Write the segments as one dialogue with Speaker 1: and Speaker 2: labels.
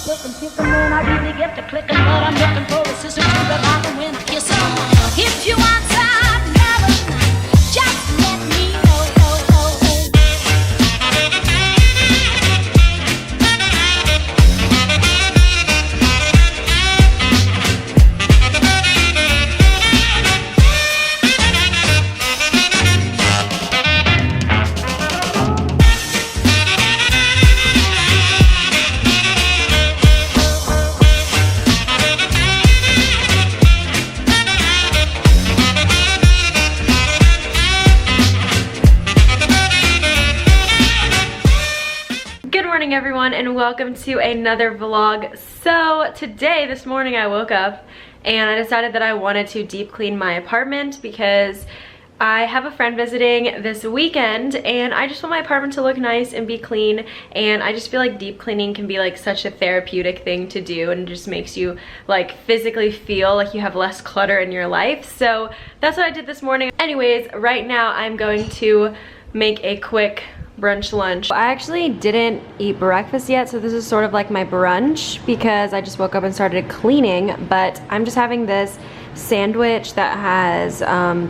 Speaker 1: Looking, picking when I really get to clicking, but I'm looking for a sister to the I can win a kiss. If you want some love, just let me know.
Speaker 2: Everyone, and welcome to another vlog. So today, this morning, I woke up and I decided that I wanted to deep clean my apartment because I have a friend visiting this weekend and I just want my apartment to look nice and be clean, and I just feel like deep cleaning can be like such a therapeutic thing to do, and it just makes you like physically feel like you have less clutter in your life. So that's what I did this morning. Anyways, right now I'm going to make a quick brunch lunch. I actually didn't eat breakfast yet, so this is sort of like my brunch because I just woke up and started cleaning, but I'm just having this sandwich that has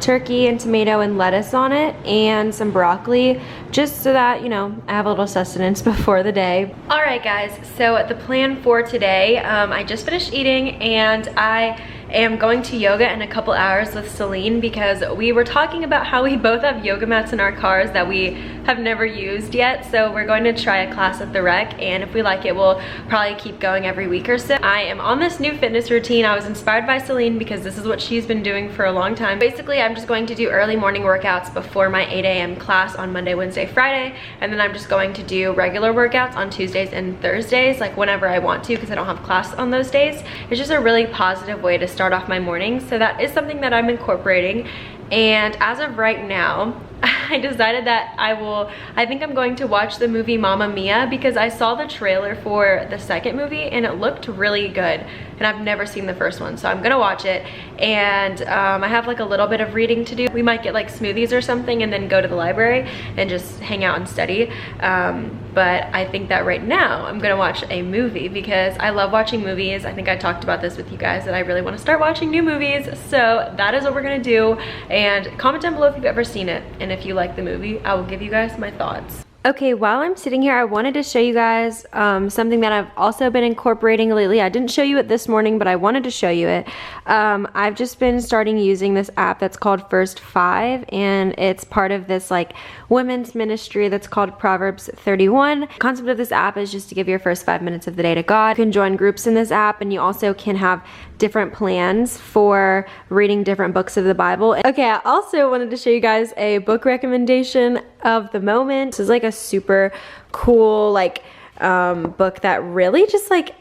Speaker 2: turkey and tomato and lettuce on it and some broccoli, just so that, you know, I have a little sustenance before the day. Alright guys, so the plan for today, I just finished eating and I am going to yoga in a couple hours with Celine because we were talking about how we both have yoga mats in our cars that we have never used yet. So we're going to try a class at the rec, and if we like it, we'll probably keep going every week or so. I am on this new fitness routine. I was inspired by Celine because this is what she's been doing for a long time. Basically, I'm just going to do early morning workouts before my 8 a.m. class on Monday, Wednesday, Friday, and then I'm just going to do regular workouts on Tuesdays and Thursdays, like whenever I want to, because I don't have class on those days. It's just a really positive way to start off my mornings, so that is something that I'm incorporating. And as of right now, I decided that I think I'm going to watch the movie Mamma Mia because I saw the trailer for the second movie and it looked really good, and I've never seen the first one, so I'm gonna watch it. And I have like a little bit of reading to do. We might get like smoothies or something and then go to the library and just hang out and study. But I think that right now I'm gonna watch a movie because I love watching movies. I think I talked about this with you guys, that I really want to start watching new movies. So that is what we're gonna do, and comment down below if you've ever seen it, and if you like the movie, I will give you guys my thoughts. Okay, while I'm sitting here, I wanted to show you guys something that I've also been incorporating lately. I didn't show you it this morning, but I wanted to show you it. I've just been starting using this app that's called First 5, and it's part of this like women's ministry that's called Proverbs 31. The concept of this app is just to give your first 5 minutes of the day to God. You can join groups in this app, and you also can have different plans for reading different books of the Bible. Okay, I also wanted to show you guys a book recommendation of the moment. This is like a super cool like book that really just like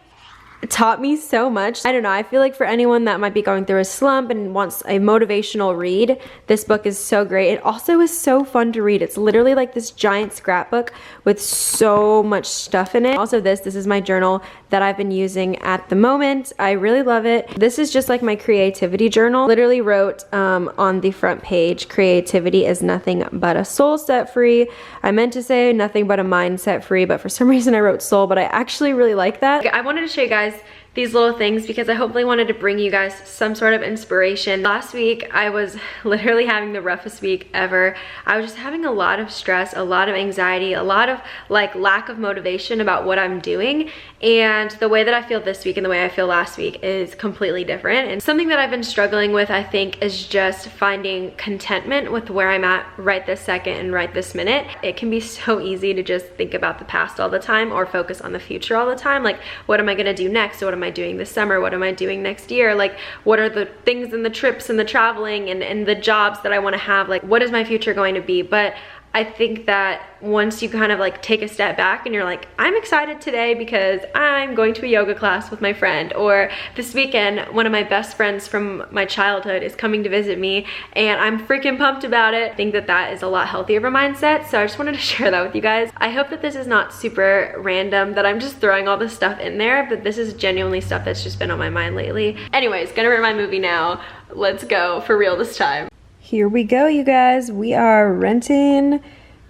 Speaker 2: taught me so much. I don't know, I feel like for anyone that might be going through a slump and wants a motivational read, this book is so great. It also is so fun to read. It's literally like this giant scrapbook with so much stuff in it. Also this is my journal that I've been using at the moment. I really love it. This is just like my creativity journal. Literally wrote on the front page, creativity is nothing but a soul set free. I meant to say nothing but a mind set free, but for some reason I wrote soul, but I actually really like that. I wanted to show you guys these little things because I hopefully wanted to bring you guys some sort of inspiration. Last week I was literally having the roughest week ever. I was just having a lot of stress, a lot of anxiety, a lot of like lack of motivation about what I'm doing, and the way that I feel this week and the way I feel last week is completely different. And something that I've been struggling with, I think, is just finding contentment with where I'm at right this second and right this minute. It can be so easy to just think about the past all the time or focus on the future all the time, like what am I gonna do next? What am I doing this summer? What am I doing next year? Like what are the things and the trips and the traveling and the jobs that I want to have? Like what is my future going to be? But I think that once you kind of like take a step back and you're like, I'm excited today because I'm going to a yoga class with my friend, or this weekend one of my best friends from my childhood is coming to visit me and I'm freaking pumped about it. I think that that is a lot healthier of a mindset, so I just wanted to share that with you guys. I hope that this is not super random, that I'm just throwing all this stuff in there, but this is genuinely stuff that's just been on my mind lately. Anyways, gonna rent my movie now. Let's go, for real this time. Here we go, you guys. We are renting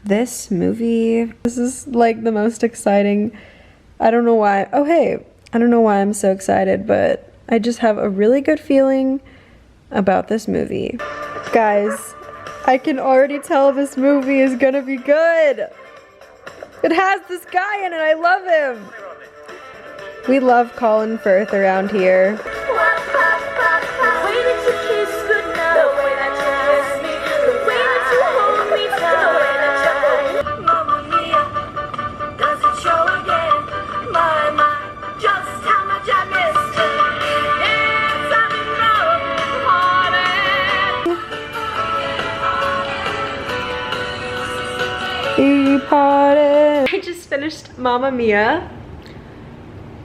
Speaker 2: this movie. This is like the most exciting, I don't know why. Oh hey, I don't know why I'm so excited, but I just have a really good feeling about this movie. Guys, I can already tell this movie is gonna be good. It has this guy in it, I love him. We love Colin Firth around here. I just finished Mamma Mia.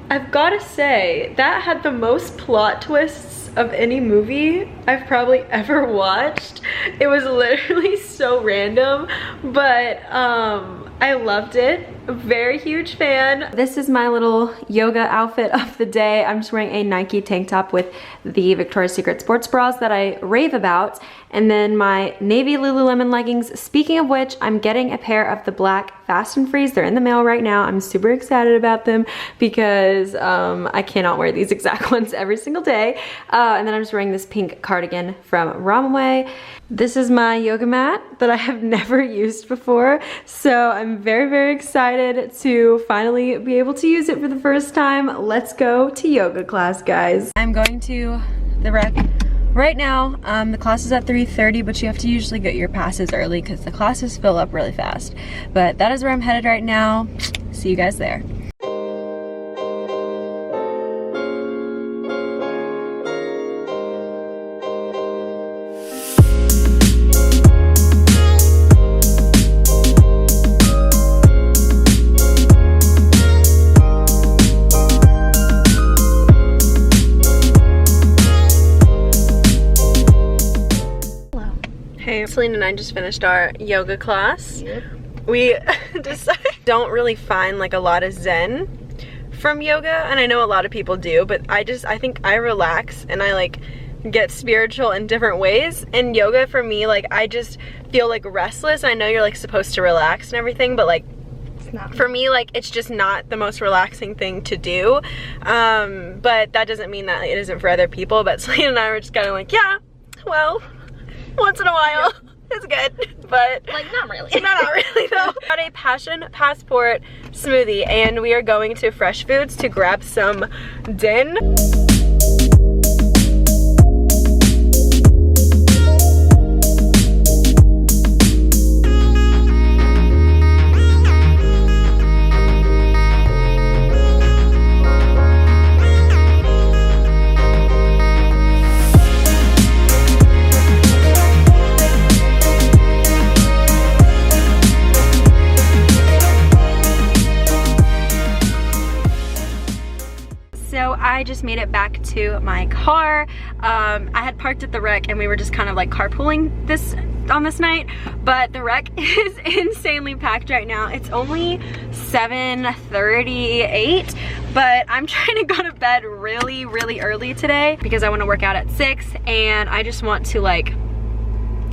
Speaker 2: I've got to say, that had the most plot twists of any movie I've probably ever watched. It was literally so random, but I loved it. A very huge fan. This is my little yoga outfit of the day. I'm just wearing a Nike tank top with the Victoria's Secret sports bras that I rave about, and then my navy Lululemon leggings. Speaking of which, I'm getting a pair of the black Fast and Frees. They're in the mail right now. I'm super excited about them because I cannot wear these exact ones every single day. And then I'm just wearing this pink cardigan from Ramaway. This is my yoga mat that I have never used before, so I'm very, very excited to finally be able to use it for the first time. Let's go to yoga class, guys. I'm going to the rec right now. The class is at 3:30, but you have to usually get your passes early because the classes fill up really fast. But that is where I'm headed right now. See you guys there. Celine and I just finished our yoga class. Yep. We don't really find like a lot of zen from yoga, and I know a lot of people do, but I think I relax and I like get spiritual in different ways. And yoga for me, like I just feel like restless. I know you're like supposed to relax and everything, but like for me, like it's just not the most relaxing thing to do. But that doesn't mean that it isn't for other people. But Celine and I were just kind of like, yeah, well, once in a while. Yeah. It's good, but
Speaker 3: like not really.
Speaker 2: Not really though. Got a Passion Passport smoothie, and we are going to Fresh Foods to grab some din. I just made it back to my car. I had parked at the rec and we were just kind of like carpooling on this night, but the rec is insanely packed right now. It's only 7:38, but I'm trying to go to bed really, really early today because I want to work out at 6, and I just want to like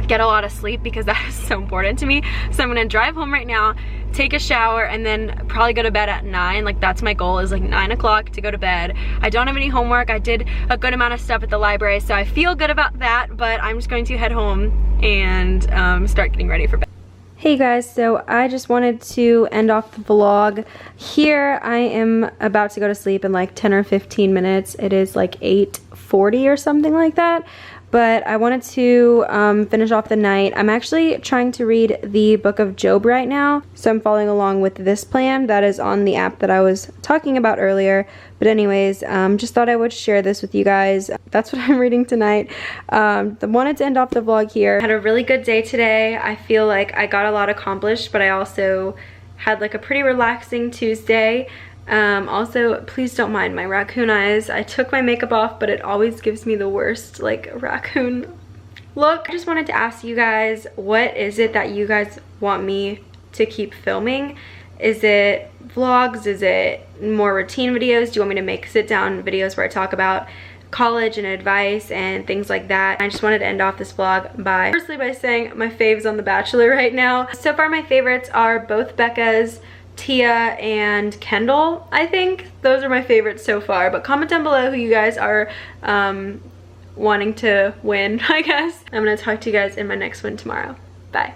Speaker 2: get a lot of sleep because that is so important to me. So I'm gonna drive home right now, take a shower, and then probably go to bed at 9. Like that's my goal, is like 9 o'clock to go to bed. I don't have any homework. I did a good amount of stuff at the library, so I feel good about that, but I'm just going to head home and start getting ready for bed. Hey guys, so I just wanted to end off the vlog here. I am about to go to sleep in like 10 or 15 minutes. It is like 8:40 or something like that. But I wanted to finish off the night. I'm actually trying to read the book of Job right now. So I'm following along with this plan that is on the app that I was talking about earlier. But anyways, just thought I would share this with you guys. That's what I'm reading tonight. I wanted to end off the vlog here. I had a really good day today. I feel like I got a lot accomplished, but I also had like a pretty relaxing Tuesday. Also, please don't mind my raccoon eyes. I took my makeup off, but it always gives me the worst like raccoon look. I just wanted to ask you guys, what is it that you guys want me to keep filming? Is it vlogs? Is it more routine videos? Do you want me to make sit down videos where I talk about college and advice and things like that? I just wanted to end off this vlog by firstly by saying my faves on The Bachelor right now. So far my favorites are both Becca's, Tia and Kendall, I think. Those are my favorites so far, but comment down below who you guys are wanting to win, I guess. I'm gonna talk to you guys in my next one tomorrow. Bye.